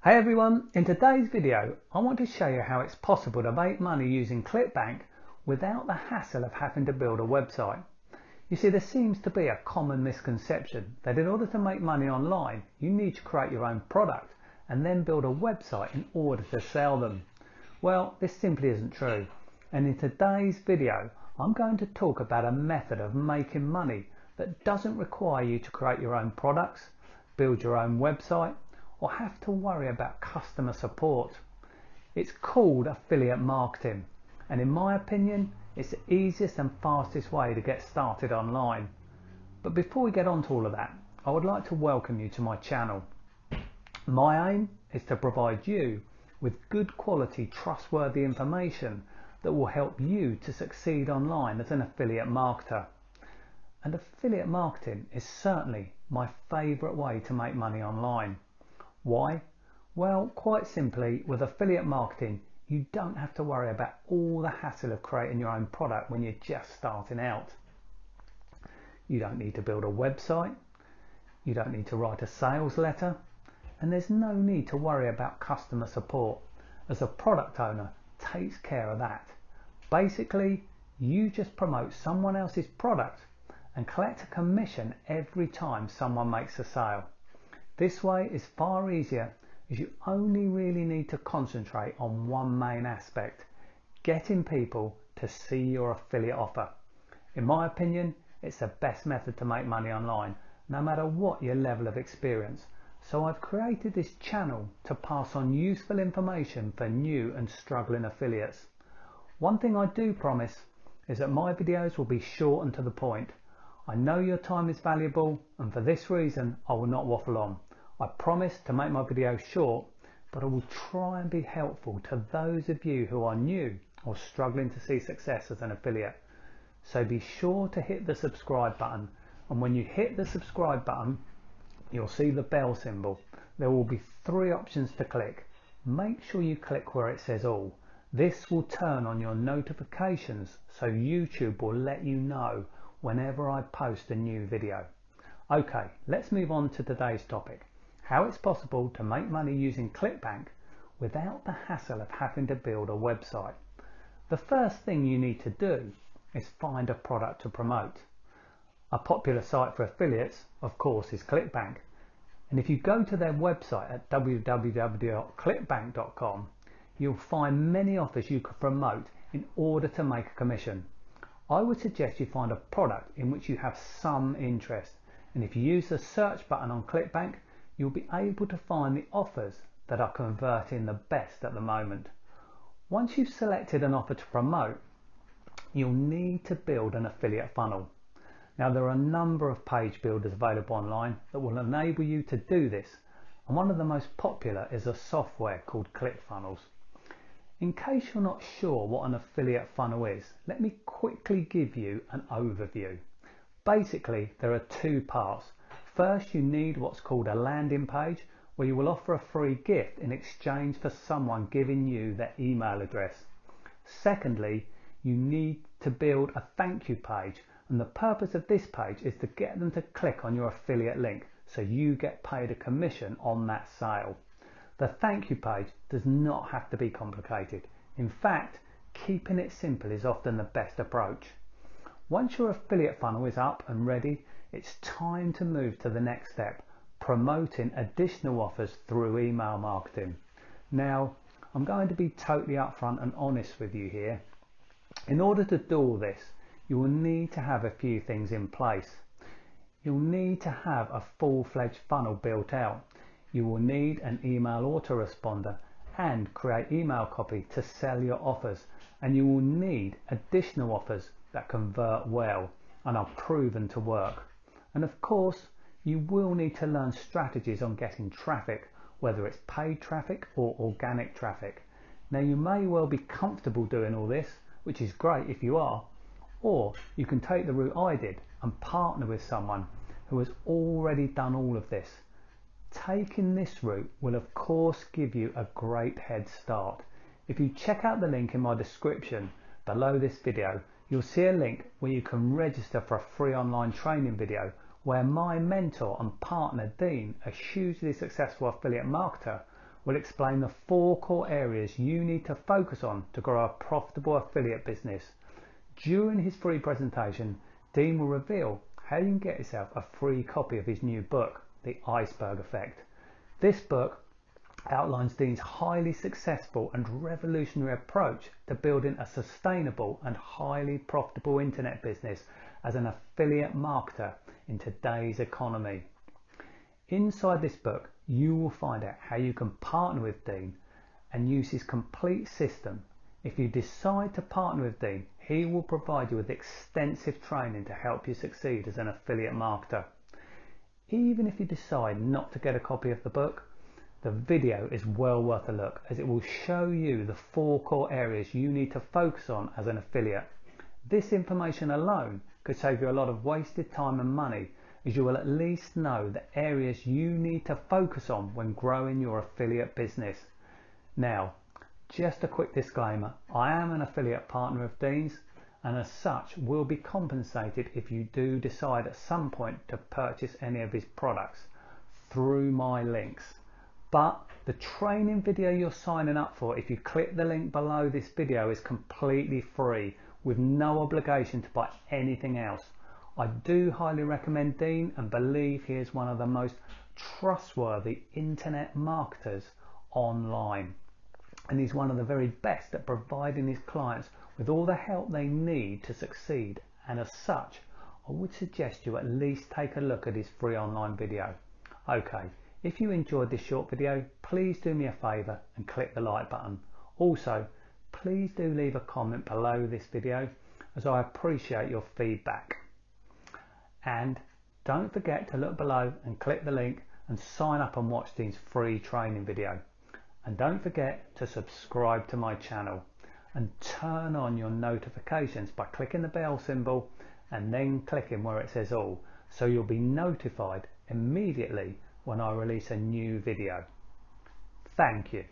Hey everyone, in today's video I want to show you how it's possible to make money using Clickbank without the hassle of having to build a website. You see, there seems to be a common misconception that in order to make money online you need to create your own product and then build a website in order to sell them. Well, this simply isn't true, and in today's video I'm going to talk about a method of making money that doesn't require you to create your own products, build your own website, or have to worry about customer support. It's called affiliate marketing, and in my opinion it's the easiest and fastest way to get started online. But before we get on to all of that, I would like to welcome you to my channel. My aim is to provide you with good quality, trustworthy information that will help you to succeed online as an affiliate marketer. And affiliate marketing is certainly my favourite way to make money online. Why? Well, quite simply, with affiliate marketing you don't have to worry about all the hassle of creating your own product when you're just starting out. You don't need to build a website, you don't need to write a sales letter, and there's no need to worry about customer support, as a product owner takes care of that. Basically, you just promote someone else's product and collect a commission every time someone makes a sale. This way is far easier, as you only really need to concentrate on one main aspect: getting people to see your affiliate offer. In my opinion, it's the best method to make money online, no matter what your level of experience. So I've created this channel to pass on useful information for new and struggling affiliates. One thing I do promise is that my videos will be short and to the point. I know your time is valuable, and for this reason I will not waffle on. I promise to make my videos short, but I will try and be helpful to those of you who are new or struggling to see success as an affiliate. So be sure to hit the subscribe button, and when you hit the subscribe button you'll see the bell symbol. There will be 3 options to click. Make sure you click where it says all. This will turn on your notifications so YouTube will let you know whenever I post a new video. Okay, let's move on to today's topic: how it's possible to make money using Clickbank without the hassle of having to build a website. The first thing you need to do is find a product to promote. A popular site for affiliates, of course, is Clickbank, and if you go to their website at www.clickbank.com you'll find many offers you could promote in order to make a commission. I would suggest you find a product in which you have some interest, and if you use the search button on Clickbank you'll be able to find the offers that are converting the best at the moment. Once you've selected an offer to promote, you'll need to build an affiliate funnel. Now, there are a number of page builders available online that will enable you to do this, and one of the most popular is a software called ClickFunnels. In case you're not sure what an affiliate funnel is, let me quickly give you an overview. Basically, there are 2 parts. First, you need what's called a landing page, where you will offer a free gift in exchange for someone giving you their email address. Secondly, you need to build a thank you page, and the purpose of this page is to get them to click on your affiliate link so you get paid a commission on that sale. The thank you page does not have to be complicated. In fact, keeping it simple is often the best approach. Once your affiliate funnel is up and ready, it's time to move to the next step: promoting additional offers through email marketing. Now, I'm going to be totally upfront and honest with you here. In order to do all this, you will need to have a few things in place. You'll need to have a full-fledged funnel built out. You will need an email autoresponder and create email copy to sell your offers, and you will need additional offers that convert well and are proven to work. And of course, you will need to learn strategies on getting traffic, whether it's paid traffic or organic traffic. Now, you may well be comfortable doing all this, which is great if you are, or you can take the route I did and partner with someone who has already done all of this. Taking this route will of course give you a great head start. If you check out the link in my description below this video, you'll see a link where you can register for a free online training video where my mentor and partner Dean, a hugely successful affiliate marketer, will explain the 4 core areas you need to focus on to grow a profitable affiliate business. During his free presentation, Dean will reveal how you can get yourself a free copy of his new book, The Iceberg Effect. This book outlines Dean's highly successful and revolutionary approach to building a sustainable and highly profitable internet business as an affiliate marketer in today's economy. Inside this book, you will find out how you can partner with Dean and use his complete system. If you decide to partner with Dean, he will provide you with extensive training to help you succeed as an affiliate marketer. Even if you decide not to get a copy of the book, the video is well worth a look, as it will show you the 4 core areas you need to focus on as an affiliate. This information alone could save you a lot of wasted time and money, as you will at least know the areas you need to focus on when growing your affiliate business. Now, just a quick disclaimer, I am an affiliate partner of Dean's, and as such will be compensated if you do decide at some point to purchase any of his products through my links. But the training video you're signing up for, if you click the link below this video, is completely free with no obligation to buy anything else. I do highly recommend Dean and believe he is one of the most trustworthy internet marketers online. And he's one of the very best at providing his clients with all the help they need to succeed, and as such I would suggest you at least take a look at his free online video. Okay, if you enjoyed this short video, please do me a favour and click the like button. Also, please do leave a comment below this video, as I appreciate your feedback. And don't forget to look below and click the link and sign up and watch Dean's free training video. And don't forget to subscribe to my channel and turn on your notifications by clicking the bell symbol and then clicking where it says all, so you'll be notified immediately when I release a new video. Thank you.